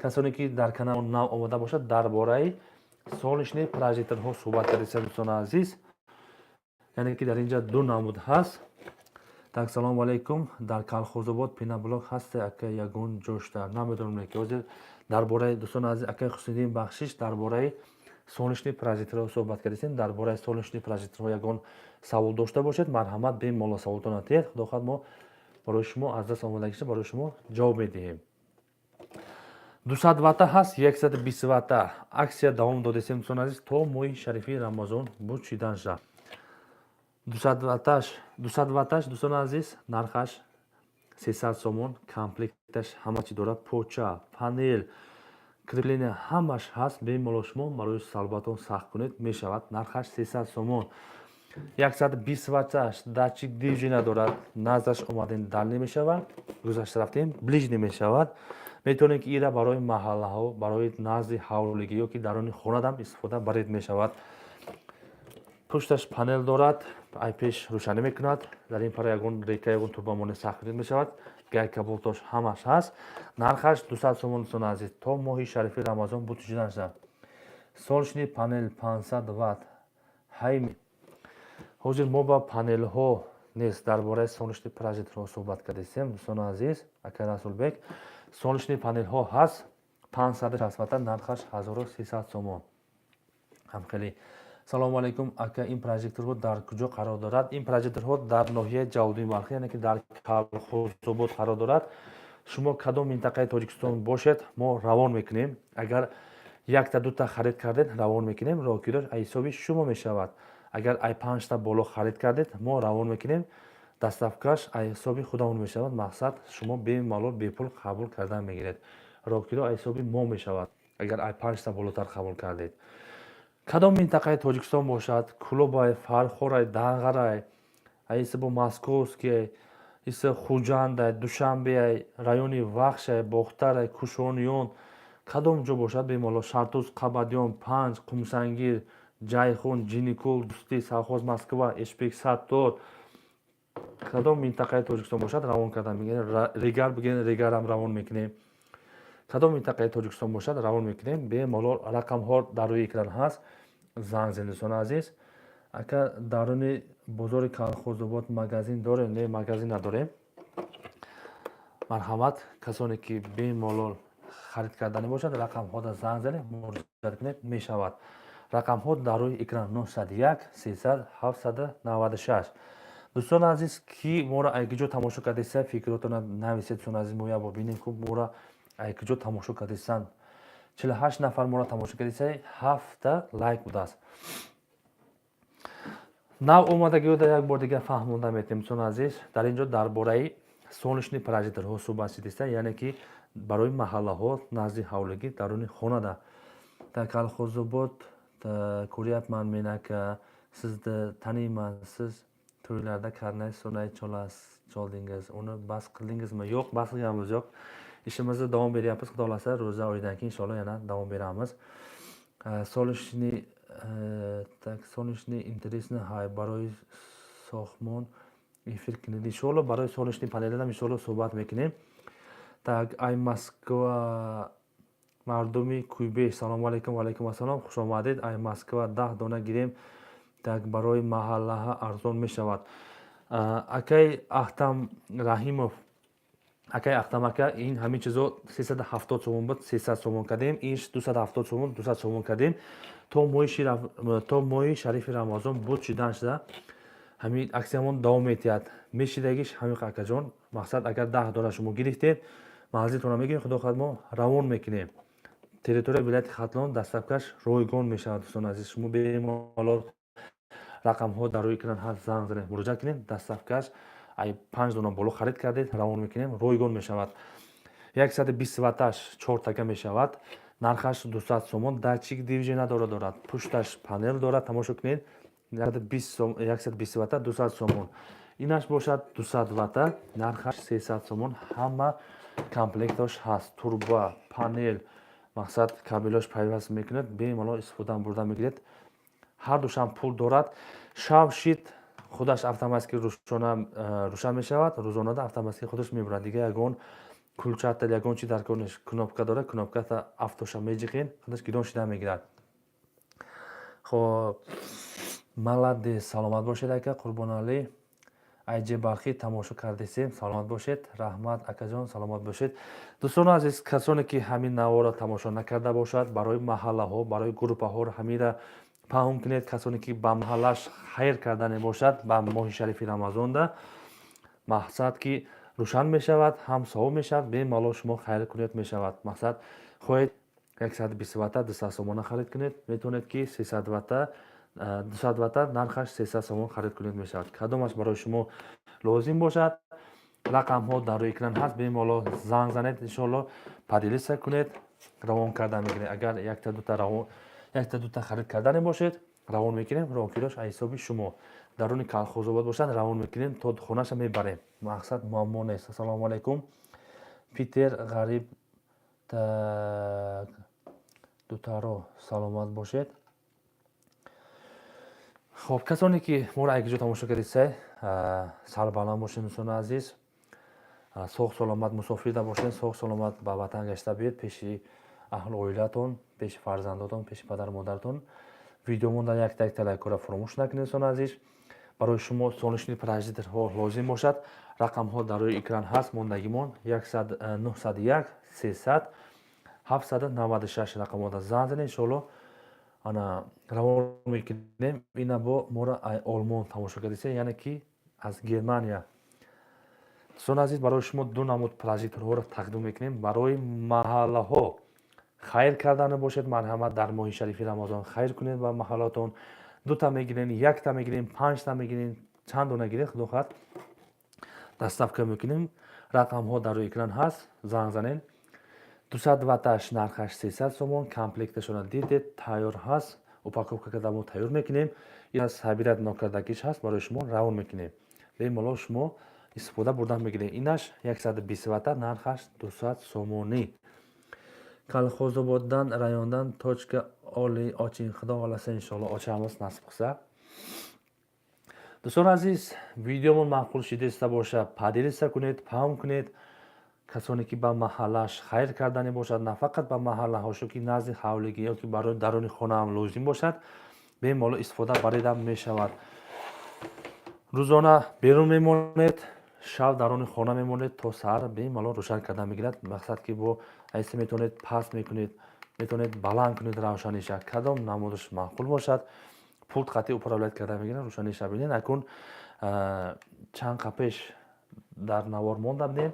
کسانی که در کانال نو آمده باشد درباره سالشنی پروژکتورها صحبت کردید دوستان عزیز. یعنی که در اینجا دو نمود هست. так салом алейкум. дар Колхозобод пеноблок ҳаст ака ягон ҷоштар намедонам ки ҳозир дар бораи дӯстон азиз ака Хусайниддин Бахшиш дар бораи солишни прожекторҳо суҳбат кардем. Дар бораи солишни прожекторҳо ягон савол дошта бошед, марҳамат бемалол саволтон атед. Худо хоҳад мо барои шумо аз даст омадагиша барои шумо ҷавоб медиҳем. 200 ватта ҳаст, 120 ватта. Аксия давом додесем дӯстон азиз то моҳи шарифи Рамазон буд шиданша. 200 ватташ дӯстон азиз нархаш 300 сомон, комплекташ ҳама чи дорад, поча, панел, крепления ҳамаш ҳаст. бемалол шумо барои салбатон сахт кунед мешавад. нархаш 300 сомон. 120 ватташ датчик движения дорад. наздаш омадем дар намешавад, гузашта рафтем ближ намешавад. метавонед ки ира барои маҳаллаҳо, барои назди ҳавлигӣ ёки даруни хонадам истифода баред мешавад. пушташ панел дорад, ай пеш рӯшанӣ мекунад. дар ин пара ягон река, ягон турбамони сахт кунед мешавад. гайка болтош ҳамаш ҳаст. нархаш 200 сомон дӯстон азиз то моҳи шарифи Рамазон буд шиданша. солнечный панел 500 ватт. ҳай ҳозир мо ба панелҳо нест дар бораи солнечный прожекторҳо суҳбат кардем дӯстон азиз. ака Расулбек солнечный панелҳо ҳаст 560 ватта, нархаш 1300 сомон. ҳамхели салому алайкум ака, ин прожекторҳо дар куҷо қарор дорад? ин прожекторҳо дар ноҳияи ҷавдуи балхи, яъне ки дар Калхозобод қарор дорад. шумо кадом минтақаи Тоҷикистон бошед мо равон мекунем. агар якта дута харид кардед равон мекунем, рокирош аз ҳисоби шумо мешавад. агар ай 5та боло харид кардед мо равон мекунем, доставкаш аз ҳисоби худамон мешавад. мақсад шумо бемалол бепул қабул кардан мегиред. рокиро аз ҳисоби мо мешавад агар ай 5та болотар қабул кардед. кадом минтақаи Тоҷикистон бошад, Кулобай, Фархорай, Дағарай, айсабо Московский, иса Хуҷандай, Душанбеай, райони Вахшай, Бохтарай, Кушониён, кадом ҷо бошад бемалол Шартуз, Қабадиён, Панҷ, Қумсангир, Ҷайхун, Ҷиникул, Дустӣ, Совхоз Москва, Эшбек Саттор, кадом минтақаи Тоҷикистон бошад равон кардан мегирем. Регар бигӯед, регарам равон мекунем. кадом минтақаи Тоҷикистон бошад равон мекунем. бемалол рақамҳо дар рӯи экран ҳаст. занг зен дӯстон азиз. ака даруни бозори Калхозобод магазин дорем? не, магазин надорем. марҳамат, касоне ки бемалол харид кардани бошад рақамҳода занг занед, муроҷиат кунед мешавад. рақамҳо дар рӯи экран 901 300 796. дӯстон азиз ки моро аз куҷо тамошо кардеса, фикротона нависед дӯстон азиз. мо ябор бинем ки моро аз куҷо тамошо кардесан. 48 нафар моро тамошо кардеса, 7 лайк будааст. нав омадагиёда як бор дигар фаҳмонда метавонем дӯстон азиз. дар ин ҷо дар бораи солнечный прожекторҳо суҳбат шудеста, яъне ки барои маҳаллаҳо назди ҳавлигӣ даруни хонада. дар Калхозобод кӯряпман менака сизда таниман, сиз to'ylarda karnay sunay choldingiz, uni bas qildingizmi? Yo'q, bas qilganimiz yo'q. Ishimizni davom beryapmiz. Xudo xolasa ro'za oyidan keyin inshaalloh yana davom beramiz. Солнечный интересно ҳай барои сохмон эфир кинед. Иншаллоh барои солнечный панелам иншаллоh суҳбат мекунем. Так, ай Москва мардуми Кӯйбеш, салому алайкум. Ва алайкум ассалом, хуш омадед. ай Москва 10 дона гирем. Так, барои маҳаллаҳа арзон мешавад. акай Ахтам Раҳимов, акай Ахтам ака, ин ҳамин чизо 370 сомон буд, 300 сомон кардем. инш 270 сомон, 200 сомон кардем. то моҳи шарифи Рамазон буд шидан шуда. ҳамин аксиямон давом метиҳад. мешидагиш ҳамин акаҷон. мақсад агар 10 дона шумо гирифтед, манзилтонро мегирем, худо хоҳад мо равон мекунем. территория вилояти Хатлон дастафкаш ройгон мешавад дӯстон азиз. шумо бемалол рақамҳо дар рӯи экран ҳаст, занг занед, муроҷиат кунед. дастафкаш ай 5 дона боло харид кардед, равон мекунем, ройгон мешавад. 120 ватташ 4 така мешавад. нархаш 200 сомон. датчик движения дорад. пушташ панел дорад. тамошо кунед. 120 ватта 200 сомон. инаш бошад 200 ватта, нархаш 300 сомон. ҳама комплектош ҳаст. турба, панел, мақсад кабелош пайваст мекунед, бемалол истифода бурда мегиред. ҳар душам пул дорад. шавшит худаш автоматики рӯшан мешавад. рӯзонада автоматики худаш мебурад. дига ягон кулчата, ягон чи дар корнеш кнопка дорад. кнопката автоша меҷиқен, худаш гирон шида мегирад. хоб, маладес, саломат бошед ака. Қурбонали айҷи бархи тамошо кардесем, саломат бошед. раҳмат акаҷон, саломат бошед. дӯстони азиз, касоне ки ҳамин навъро тамошо накарда бошад, барои маҳаллаҳо, барои группаҳо ҳамира паҳм кунед. касоне ки ба маҳаллаш хайр кардане бошад, ба моҳи шарифи Рамазонда, мақсад ки рӯшан мешавад, ҳам совоб мешавад, бемалол шумо хайр кунед мешавад. Мақсад хоҳед 120 ватта 200 сомона харид кунед, метавонед ки 300 ватта 200 ватта нархаш 300 сомон харид кунед мешавад. Кадомаш барои шумо лозим бошад, рақамҳо дар рӯи экран ҳаст, бемалол занг занед, иншоалло падилиса кунед, равон кардан мегиред. Агар якта дута харид кардане бошед, равон мекунем, равонкирош аз ҳисоби шумо. даруни Колхозобод бошад, равон мекунем, то хонаша мебарем. Мақсад муаммо нест. Ассалому алайкум. Питер Ғариб, так дутаро саломат бошед. خب کسانی که ما را اینجا تماشا کردید سال بالام باشین دوستان عزیز، سوق سلامت مسافر دا باشین، سوق سلامت به وطن گشته بیاید، پیش اهل اویلتون، پیش فرزنداتون، پیش پدر مادرتون. ویدیومون در یک تک لایک را فراموش نکنید دوستان عزیز. برای شما سانشین پراجیترها لازم باشد. رقم ها در روی اکران هست. موندگیمون 901 300 796 رقم ها در زنگ زنید. انشالله انا روان میکنیم. اینا با مورا آلمان تماشا کردید، یعنی که از گرمانیا. دوستان عزیز، برای شما دو نمود پراجیترها را تقدیم میکنیم. برای محله ها خیر کردن باشد، مرحمت در ماه شریف رمضان خیر کنید با محلاتون. دو تا میگیرین، یک تا میگیرین، 5 تا میگیرین، چند دونه گیرید خدا خواهد دستفکر میکنیم. رقم ها در روی اکران هست، زنگ زنین. 200 واتش نرخش 300 سومون، کامپلکتشون دیدید تیار هست، اوپاکوبکا کرده ما تیار میکنیم. این از حبیرت نکردگیش هست، برای شما روان میکنیم. به مالا شما استفاده بردن میگیرین. اینش 120 وات نرخش 200 سومونی. Колхозободдан райондан точка оли очин худо xohlasa inshaalloh ochamiz nasib qilsa. Do'stlar aziz, videomon ma'qul shidesta bo'lsa, padilisa kunid, pam kunid. Kasoniki ba mahallash xayr kardani бошад, нафақат ба маҳаллаҳо шуки назди ҳавлигӣ ёки барои даруни хона ҳам лозим бошад, бемоло истифода баридам мешавад. Рӯзона берун мемонед, шаб даруни хона мемонед, то саҳар бемалол рӯшан кардан мегирад. Мақсад ки бо айсе метавонед паст мекунед, метавонед баланд кунед равшаниша. Кадом намудаш маъқул бошад, пулт қатъи управлять кардан мегирад, рӯшаниша бинед. Акун чанд қа пеш дар навор монда будем.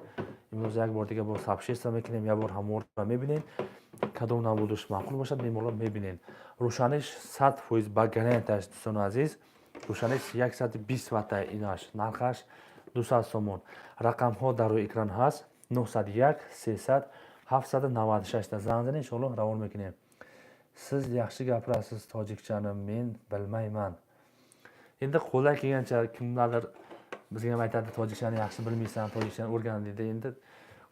имрӯз як бор дига бо сабшеста мекунем, як бор ҳамора мебинем. Кадом намудаш маъқул бошад, бемалол мебинед. Рӯшаниш 100% ба гарантияш дӯстони азиз. Рӯшаниш 120 ватта инаш, нархаш 200 сомон. Рақамҳо дар рӯи экран ҳаст. 901 300 796 занг занед, иншоалло равон мекунем. Siz yaxshi gapirasiz tojikchani, men bilmayman. Endi qo'ldan kelgancha kimlardir bizga ham aytadi tojikchani yaxshi bilmaysan, tojikchani o'rgan deydi. Endi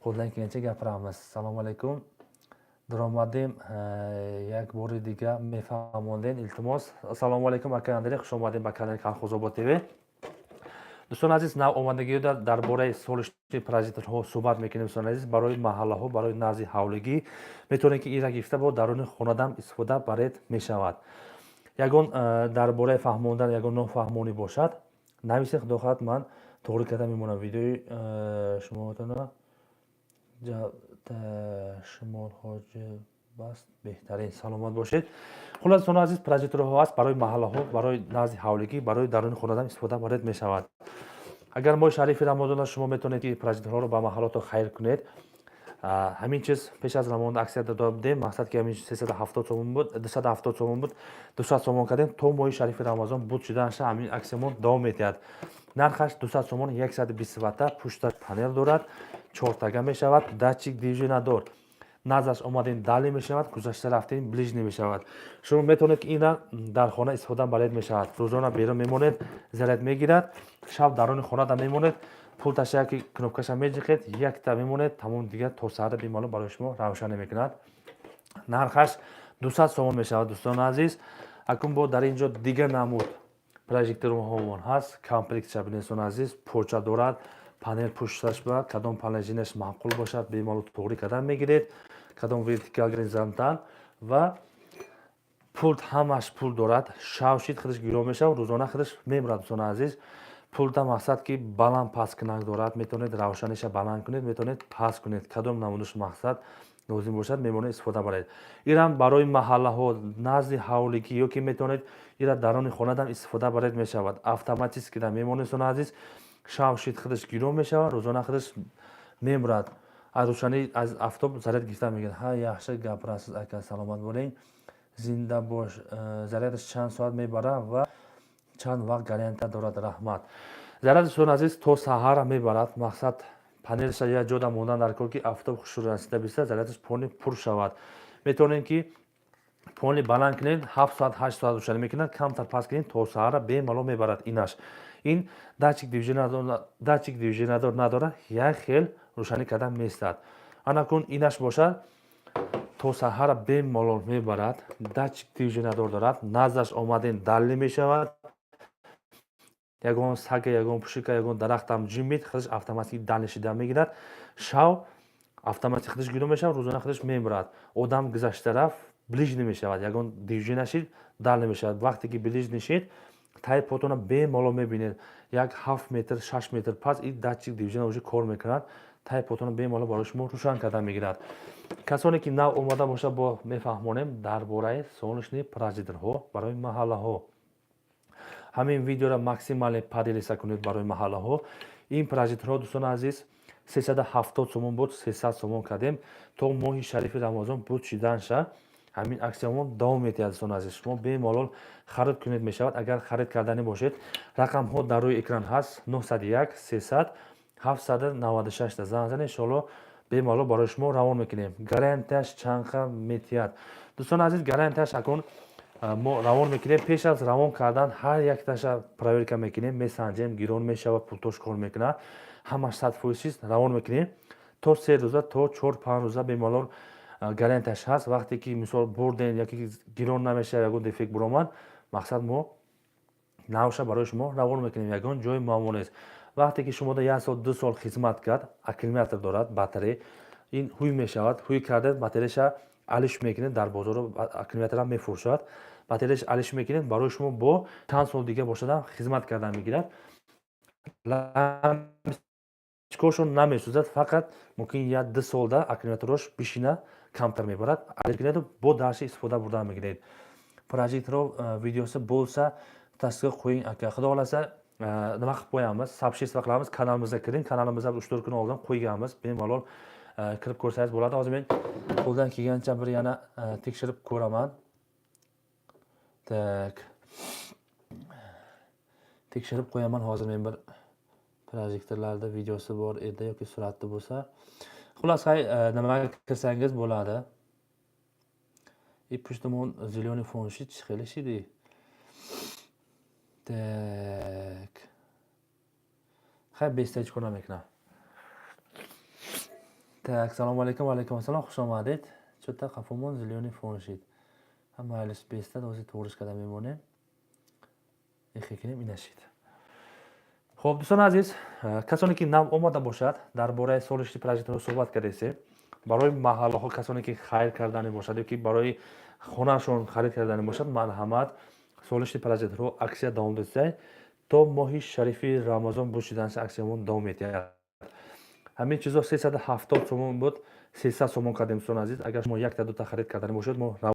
qo'ldan kelgancha gapiramiz. Assalomu alaykum. Daromadim یک بار دیگه میفهموندین التماس. السلام علیکم aka Andrey, xush omadین به کانال Kolxozobod TV. دوستان عزیز، نو آمادگی درباره سولشنی پراژیترها صحبت میکنیم. دوستان عزیز، برای محله ها، برای نزد حولگی میتونید که این را گرفته با درون خانه‌دان استفاده برید میشود. یگان درباره فهموندن یگان نفهمونی باشد، نویسید خدا خواهد من توضیح کردم میمونم. ویدیوی شما تونه شمال حاج بس بهترین سلامت باشید. خلاص دوستان عزیز، پراژیترها هست برای محله ها، برای نزد حولگی، برای درون خانه‌دان استفاده برید میشود. اگر ماه شریف رمضان شما میتونید که پراژیترها رو به محلات خیر کنید. همین چیز پیش از رمضان اکثر داده بودیم. مقصد که همین 370 سومون بود، 270 سومون بود، 200 سومون کردیم تا ماه شریف رمضان بود شدنش همین عکسمون دوام میدهد. نرخش 200 سومون، 120 واتت، پشتش پنل دارد، 4 تا میشود، داتچیک دیوژن ندارد. نازش اومدین دالی میشود، گذشته رفتین بلیژ نمیشود. شما میتونید که اینا در خانه استفاده برید میشود. روزانه بیرون میمونید، زرد میگیرد، شب درون خانه دا میمونید، پولتش یکی کنوپکش میجیخید، یک تا میمونید، تمام دیگه تا ساعت بیمالو برای شما روشن میکند. نرخش 200 سومون میشود دوستان عزیز. اکنون با در اینجا دیگه نمود پروژکتور همون هست، کامپلکس ببینید دوستان عزیز، پوچه دارد، پنل پشتش با کدام پنلجینش معقول باشد بیمالو توری کردن میگیرید. کدام ورتیکال گرینزانتال و پولت همش پول دارد. شاوشید خودش گیرو میشه و روزانه خودش میمرد دوستان عزیز. پولت مقصد که بالان پاس کنک دارد، میتونید روشنش بالان کنید، میتونید پاس کنید. کدام نمودش مقصد لازم باشد میمونه استفاده برید. ایران برای محله ها نزد حولگی یا که میتونید ایران درون خانه دم استفاده برید میشود. اتوماتیک که میمونه دوستان عزیز. шав шид худаш гиром мешавад, рӯзона худаш мемурад. аз рӯшанӣ аз афтоб заряд гирифта мегӯяд ҳа яхши гапрасиз ака, саломат болен, зинда бош. Зарядаш чанд соат мебарад ва чанд вақт гарантия дорад? Раҳмат. Заряди дӯстон азиз то саҳар мебарад. Мақсад панелша як ҷода мондан дар кор ки афтоб хушур расида биста, зарядаш пони пур шавад. Метавонем ки пони баланд кунем, 7 соат 8 соат рӯшанӣ мекунад, камтар паст кунем, то саҳара бемалол мебарад инаш. Ин датчик движениядор надорад, як хел рӯшанӣ кардан меистад. Ана кун инаш бошад, то саҳара бемалол мебарад, датчик движениядор дорад, наздаш омаден даллӣ мешавад. Ягон сага, ягон пушика, ягон дарахтам ҷимид, худаш автоматик дал нишида мегирад. Шав автоматик худаш гиром мешавад, рӯзона худаш мемурад. Одам гузашта рафт, ближ намешавад, ягон движения шид, дал намешавад. Вақте ки ближ нишид, таи потона бемалол мебинед. Як 7 метр, 6 метр пас ин датчик движения уже кор мекунад. Таи потона бемалол барои шумо рӯшан кардан мегирад. Касоне ки нав омада бошад, бо мефаҳмонем дар бораи солнечные прожекторҳо барои маҳаллаҳо. Ҳамин видеоро максимале поделиса кунед барои маҳаллаҳо. Ин прожекторҳо дӯстон азиз 370 сомон буд, 300 сомон кардем то моҳи шарифи Рамазон буд шиданша. ҳамин аксиямон давом метиҳад дӯстон азиз. Шумо бемалол харид кунед мешавад. Агар харид карданӣ бошед, рақамҳо дар рӯи экран ҳаст. 901 300 796 занг занед, иншоалло бемалол барои шумо равон мекунем. Гарантияш чанқа метиҳад. Дӯстон азиз, гарантияш акун мо равон мекунем. Пеш аз равон кардан ҳар якташа проверка мекунем, месанҷем, гирон мешавад, пултош кор мекунад. Ҳамаш 100% равон мекунем. То 3 рӯза, то 4-5 рӯза бемалол гарантияш ҳаст. Вақте ки мисол бурден яки гирон намешавад, ягон дефект буромад, мақсад мо навша барои шумо равон мекунем. Ягон ҷои муаммо нест. Вақте ки шумо 1 сол 2 сол хизмат кард, аккумулятор дорад, батарея, ин ҳуй мешавад. Ҳуй карда батареяша алиш мекунед, дар бозор аккумуляторам мефурӯшад. Батареяш алиш мекунед, барои шумо бо чанд сол дига бошадам хизмат кардан мегирад. Лампочкашон намесӯзад, фақат мумкин 1-2 солда аккумулятораш бишина, камтар мебарад. Алиш кунед, бо дарши истифода бурдан мегиред. Прожекторҳо видеоси bo'lsa tasdiq qo'ying aka. Xudo xolasa nima qilib qo'yamiz, subshiz qilamiz, kanalimizga kiring. Kanalimizga 3-4 kun oldin qo'yganmiz. Bemalol kirib ko'rsangiz bo'ladi. Hozir men qo'ldan kelgancha bir yana tekshirib ko'raman. Tak. Tekshirib qo'yaman. Hozir men bir projektorlarda videosi bor edi yoki suratda bo'lsa. Xullas, nimaga kirsangiz bo'ladi. И почему он зеленый фон шили сиди. Так. Хай бестач کنم میکنم. Так, салом алейкум, алейкум ассалом, хуш омадед. Чота қафомон зеленый фон шид. Ҳама айлис бестад, ҳозир то'g'rish карда мемонем. Ихе кинем ина шид. Xo'p, do'stlar aziz, kasoni ki nav omada бошад, дар бораи солишти прожекторҳо суҳбат кардем. барои маҳаллаҳо касоне ки хайр кардани бошад ёки барои хонашон харид кардани бошад, марҳамат, солишти прожекторҳо аксия давом дошта то моҳи шарифи Рамазон буд шиданша аксиямон давом метиҳад. ҳамин чизо 370 сомон буд, 300 сомон кардем дӯстон азиз. Агар шумо якта дута харид кардани бошад, мо